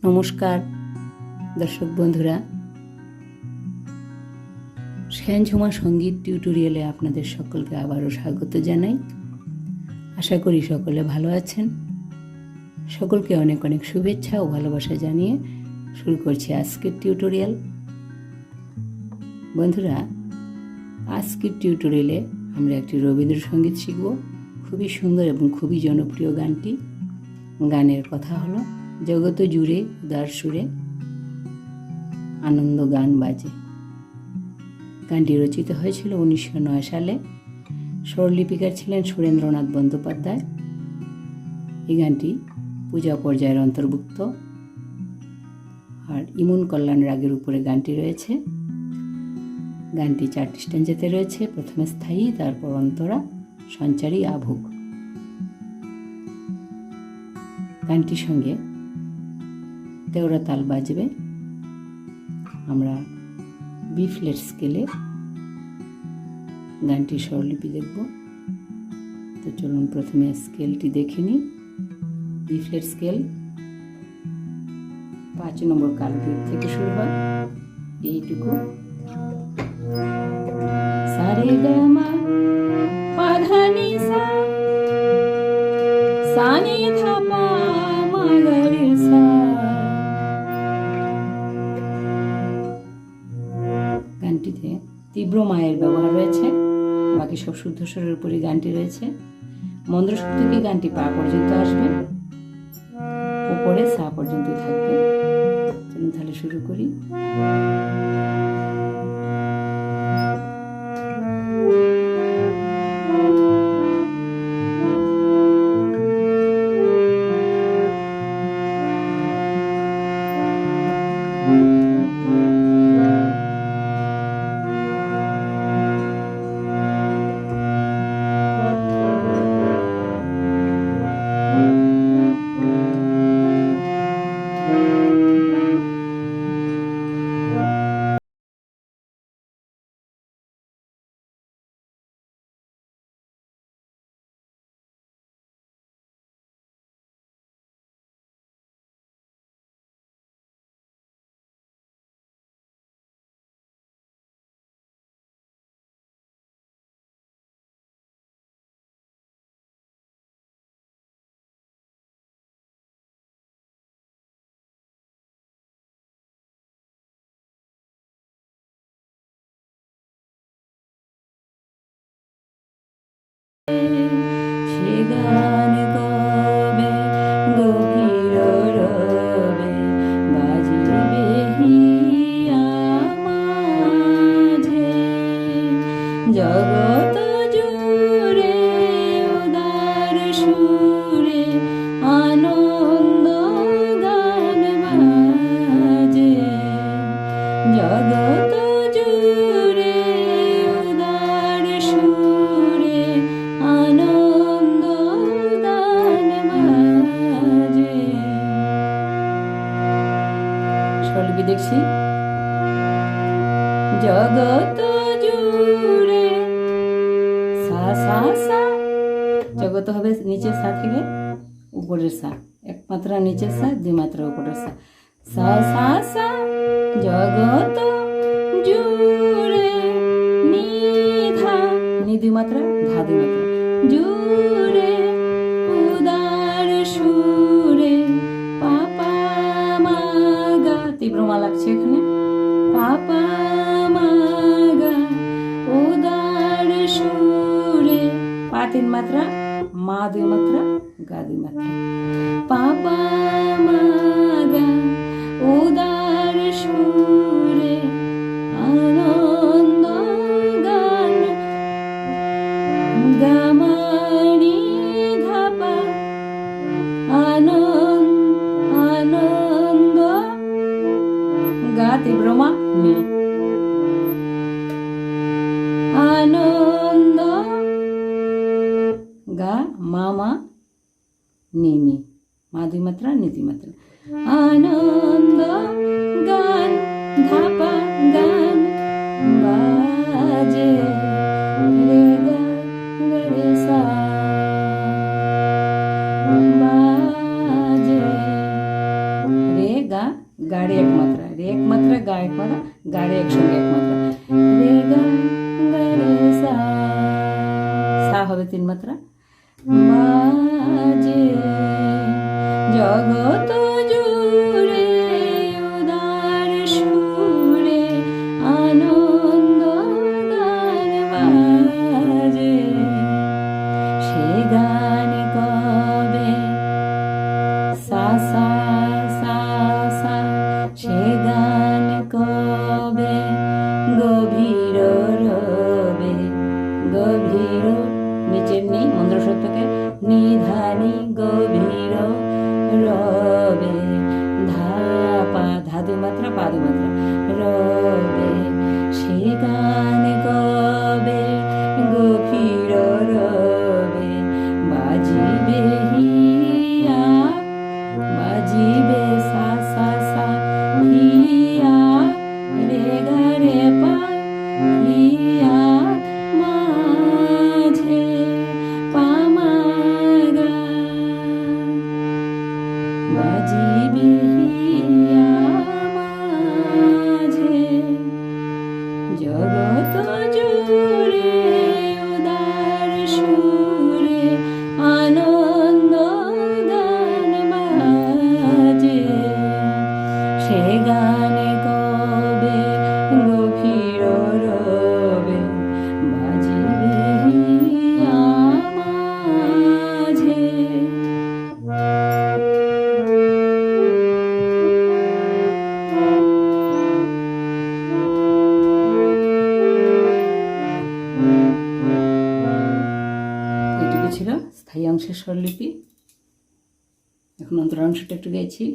নমস্কার দর্শক বন্ধুরা, শ্যানঝুমা সঙ্গীত টিউটোরিয়ালে আপনাদের সকলকে আবারও স্বাগত জানাই। আশা করি সকলে ভালো আছেন। সকলকে অনেক অনেক শুভেচ্ছা ও ভালোবাসা জানিয়ে শুরু করছি আজকের টিউটোরিয়াল। বন্ধুরা, আজকের টিউটোরিয়ালে আমরা একটি রবীন্দ্রসঙ্গীত শিখব। খুবই সুন্দর এবং খুবই জনপ্রিয় গানটি। গানের কথা হলো, জগত জুড়ে উদার সুরে আনন্দ গান বাজে। গানটি রচিত হয়েছিল 1909 সালে। স্বরলিপিকার ছিলেন সুরেন্দ্রনাথ বন্দ্যোপাধ্যায়। এই গানটি পূজা পর্যায়ের অন্তর্ভুক্ত আর ইমন কল্যাণ রাগের উপরে গানটি রয়েছে। গানটি 4টি স্ট্যাঞ্জাতে রয়েছে। প্রথমে স্থায়ী, তারপর অন্তরা, সঞ্চারী, আভোগ। গানটির সঙ্গে তেওড়া তাল বাজবে। আমরা বি ফ্ল্যাট স্কেলে গানটির স্বরলিপি দেখব। তো চলুন প্রথমে স্কেলটি দেখে নিই। বি ফ্ল্যাট স্কেল 5 নম্বর কালবেগ থেকে শুরু হয়। এইটুকু সারে গামা পাধানি সা সানি ধাপা মাগারে সা। গানটিতে তীব্র মায়ের ব্যবহার রয়েছে। বাকি সব শুদ্ধ স্বরের উপরে গানটি রয়েছে। মন্দ্রস্বর থেকে গানটি পা পর্যন্ত আসবে, উপরে সা পর্যন্তই থাকবে। চলুন তাহলে শুরু করি। সে গান কবে গভীর রবে বাজিবে হিয়া মাঝে। জগত জুড়ে উদার সুরে আনন্দ গান বাজে। জগত জুড়ে উদার সুরে আনন্দ গান বাজে। স্বরলিপি দেখছি। জগত জুড়ে সা সা সা। জগত হবে নিচের সা থেকে উপরের সা, এক মাত্রা নিচের সা, 2 মাত্রা উপরের সা। সা সা সা। জগত জুড়ে নি ধা, নি 2 মাত্রা, ধা 2 মাত্রা। জুড়ে উদার সুরে পাপা মা গা, তীব্র মা লাগছে এখানে। পাপা মা গা উদার সুরে, পা 3 মাত্রা, মা 2 মাত্রা, গা 2 মাত্রা। পাপা মা গা উদার সুরে আনন্দ গান গামানি ধাপা আনন্দ গা তীব্র মা নি, আনন্দ গা মামা নি নি, মা 2 মাত্রা, নি 2 মাত্রা। আনন্দ গান ধাপা গান বাজে। রে গা রে সা বাজে। রে গা এক মাত্রা, গা এক মাত্রা, গাড়ে একসঙ্গে এক মাত্রা, রে গা গা রে সা, সা হবে 3 মাত্রা। বাজে জগত জুড়ে উদার সুরে আনন্দ গান বাজে, সে গান কবে সা সা সা সা, সে গান কবে গভীর রবে, গভীর নিচের নি মন্দ্র সত্যকে নিধানি গভীর রবে, ধা পা, ধা 2 মাত্রা, পা 2 মাত্রা, রবে, সে গান কবে গভীর রবে, বাজিবে হিয়া, বাজিবে সা সা সা, হিয়া রে গা রে পা, হিয়া মাঝে পা মা গা, বাজিবে হিয়া মাঝে জগত জুড়ে উদার সুরে আনন্দ গান বাজে, সে গান কবে গভীর রবে, বাজিবে হিয়া মাঝে। এটুকু ছিল স্থায়ী অংশের স্বরলিপি। এখন অন্তর অংশটা একটু গাইছি।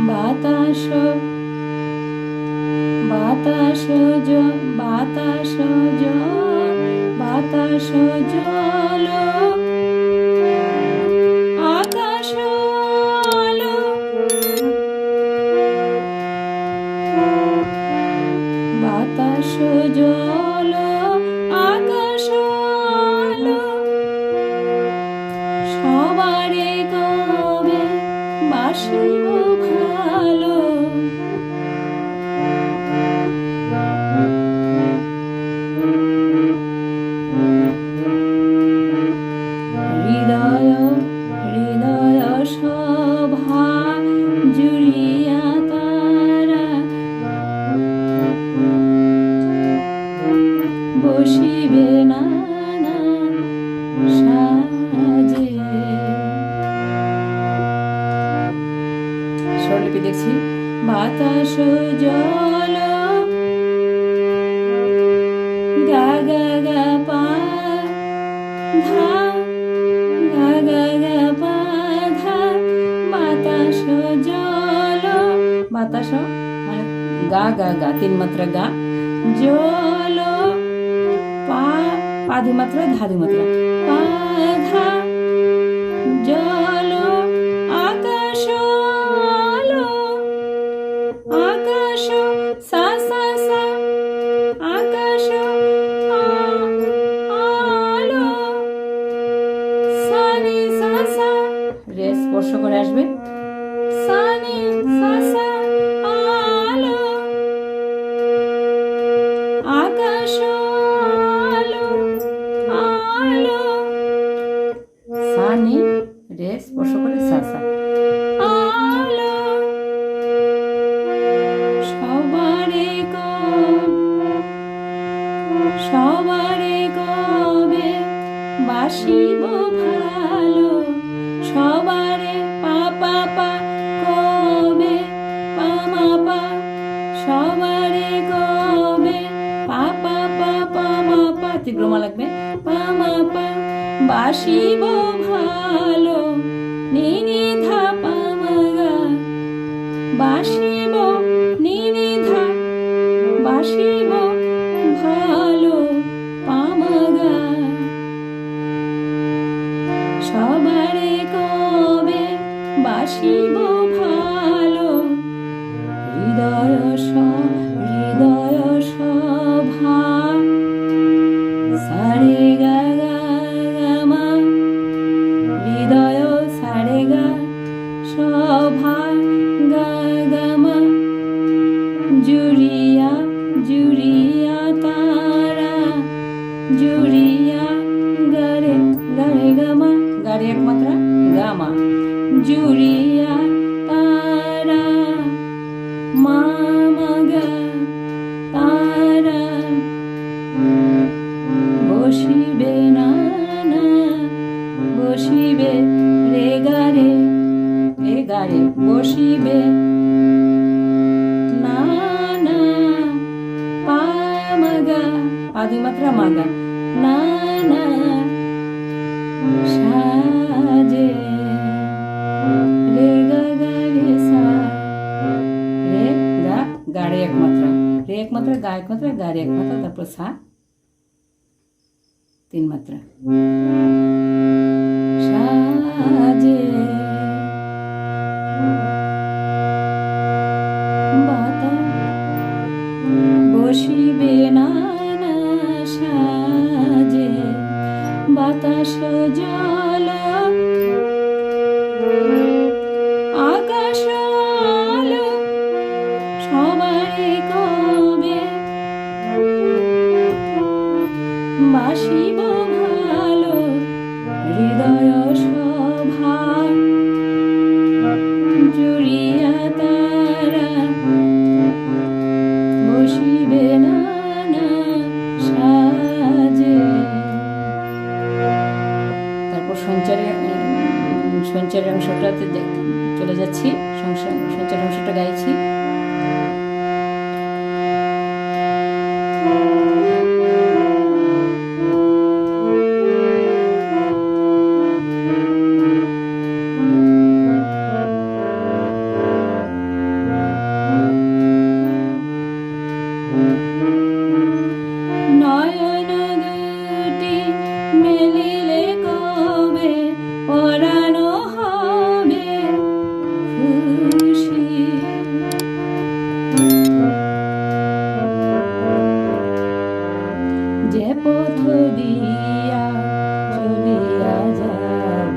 বাতাস বাতাস বাতাস বাতাস জল আকাশ আলো, বাতাস জল আকাশ আলো, সবারে কবে বাসিব ভালো, হৃদয় হৃদয় সভা জুড়িয়া তারা বসিবে নানা সাজে। স্বরলিপি দেখছি। বাতাস জল গা গা গা পা ধা, গা গা গা পা ধা, বাতাস জল, বাতাস মানে গা গা গা 3 মাত্রা গা, জল পা, পা 2 মাত্রা, ধা 2 মাত্রা, পা ধা, জল আকাশ আলো, আকাশ সা সা সা, আকাশ আলো, সানি সা সা, রে স্পর্শ করে আসবে, সানি সা সা আলো, আকাশ আলো আলো, সানি রে স্পর্শ করে সা সা, আলো, সবারে সবারে কবে বাসিব ভালো, সবারে পা পা পা কবে পা মা পা, সবারে কবে পা পা পা পা মা পা, তীব্র মা লাগবে, পা মা পা, বাসিব ভালো, নি নি ধা বাসিব নিনিধা বাসিব ভালো পামাগা সবারে কবে বাসিব ভালো হৃদয় সভা সারে গা গা মা হৃদয় সারে গা সভা গা গা মা জুড়িয়া জুড়িয়া তারা জুড়িয়া গারে গারে গামা গারে এক মাত্রা গামা জুড়িয়া তারা মামা গা তারা বসিবে না না বসিবে রে গারে বসিবে না না পামাগা পা দুই মাত্রা মাগা না না সাজে রে গা গা রে সা রে গা গাড়ে এক মাত্রা রে এক মাত্রা গা এক মাত্রা গাড়ে এক মাত্রা তারপর সা তিন মাত্রা সাজে বাতা বসিবে না না সাজে বাতাস জল আকাশ আলো সবারে কবে বাসিব ভালো হৃদয় সভা জুড়িয়া তারা বসিবে না না সাজে তারপর সঞ্চারের অংশটাতে চলে যাচ্ছি সঞ্চারের অংশটা গাইছি নয়ন দুটি মেলিলে কবে পরানো হবে খুশি যে পথ দিয়া চলিয়া যাব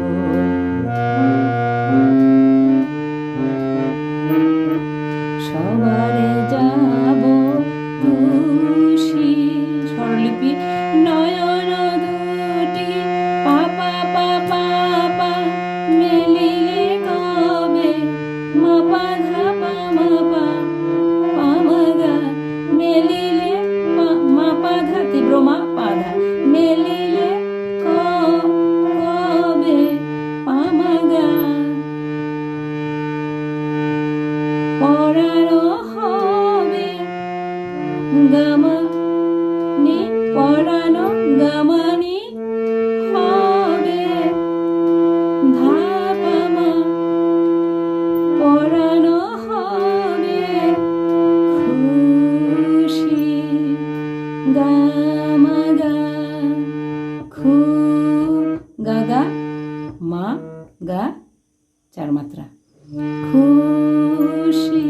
সবারে যাব খুশি স্বরলিপি নয়ন দুটি পাপা পাপা পা মেলিলে কবে মাপা ধাপা মাপা পামাগা মেলিলে মাপা ধা তীব্র মা পাধা মেলিলে কবে পামাগা পরানো হবে গামা নি পরানো গামানি হবে ধাপামা পরানো হবে খুশি গামাগা খু গাগা মা গা চার মাত্রা খুশি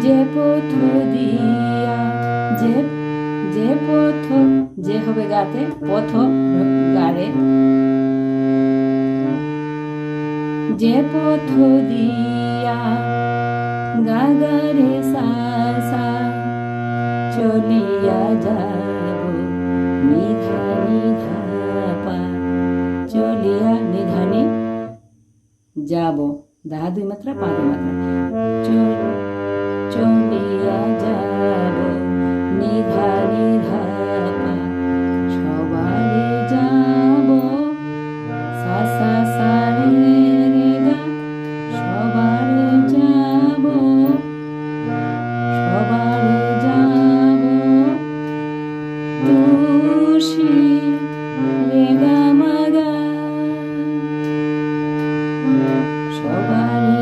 যে পথ দিয়া যে পথ যে হবে গাতে পথ গারে যে পথ দিয়া গাগারে সা চলিয়া যাব নিধা নিধা পা চলিয়া নিধানে যাব দা দুই মাত্রা পা দুই মাত্রা চলিয়া যাব নিধা নিধা পা সবারে যাব সা সা সা রে রে গা সবারে যাব সবারে যাব তুষি রে গা মা গা সবারে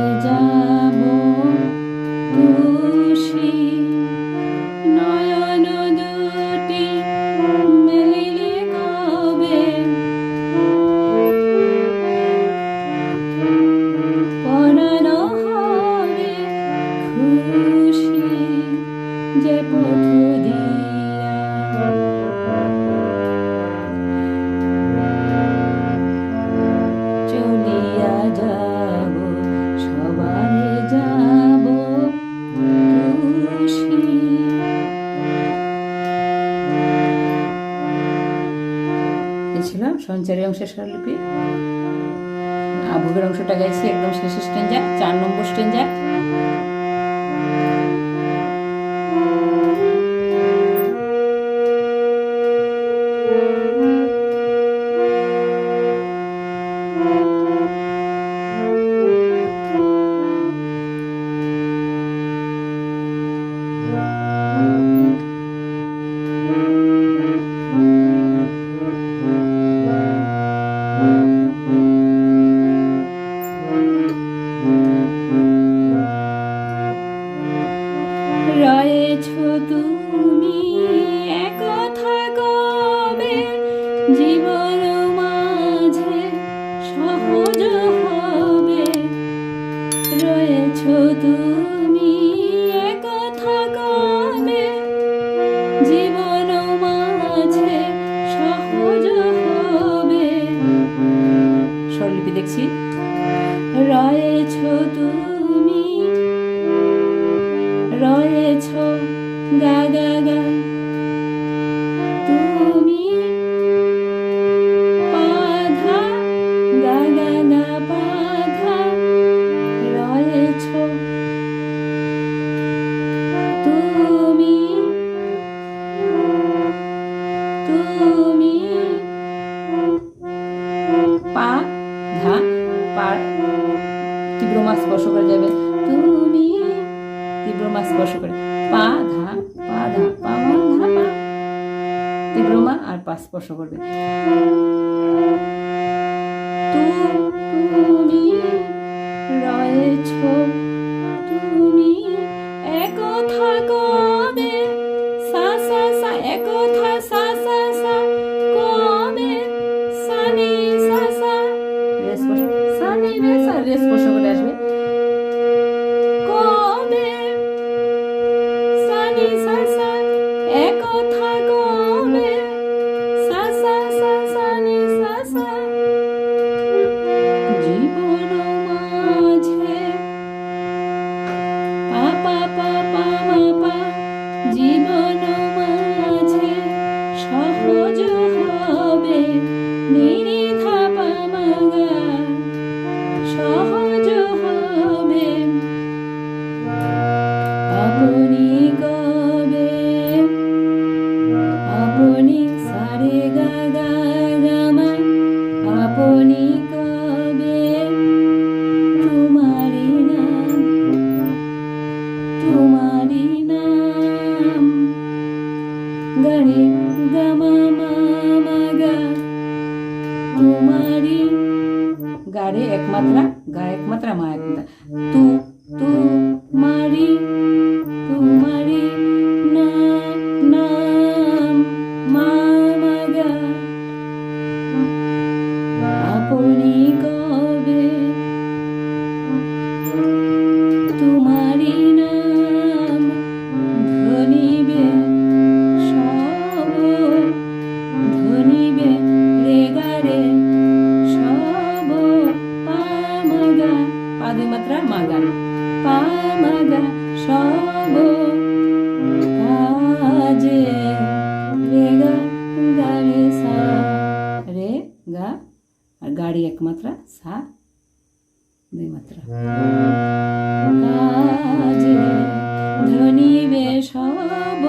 সঞ্চারী অংশের স্বরলিপি। আভোগের অংশটা গাইছি একদম শেষের স্ট্যাঞ্জা, 4 নম্বর স্ট্যাঞ্জা। রয়েছো তুমি একথা কবে, জীবন মাঝে সহজ হবে। রয়েছো তুমি একথা কবে, জীবন মাঝে সহজ হবে। স্বরলিপি দেখছি। রয়েছো তুমি, রয়েছো গা গা গা তুমি, পাধা গা গা গা পাধা। রয়েছো তুমি, তুমি পা ধা, পা তীব্র মা স্পর্শ করে যাবে। তুমি তীব্র মা স্পর্শ করে, পা ধা পা ধা, পা মা ধা পা, তীব্র মা আর পা স্পর্শ করবে। তুমি রয়েছো তুমি একথা কবে, সা সা সা একথা সা সা সা কবে, সা নি সা সা রে স্পর্শ, সা নি রে সা রে স্পর্শ করে আসবে। কবে সা নি সা সা একথা কবে, সা সা সা সা নি সা সা। জীবন মাঝে পা পা পা পা মা পা, জীবন মাঝে সহজ হবে। নিরি ধা পা মা গা, সহজ হবে। আপনি কবে, আপনি সারে গা গা গা মা, আপনি কবে তোমারি নাম, তোমারি নাম। গারে গা মা মা মা গা, তোমারি গারে এক মাত্রা, গা এক মাত্রা, মা এক মাত্রা। তু তু মারি, তোমারি নাম, মা মা গা। আপনি কবে তোমারি নাম, ধনিবে সব, ধনিবে রে গা রে সব, পা মা গা, পা দুই মাত্রা, মা গা, পা মা গা সব কাজে। রে গা গা রে সা, রে গা আর গাড়ি এক মাত্রা, সা দুই মাত্রা। কাজে ধনিবে সব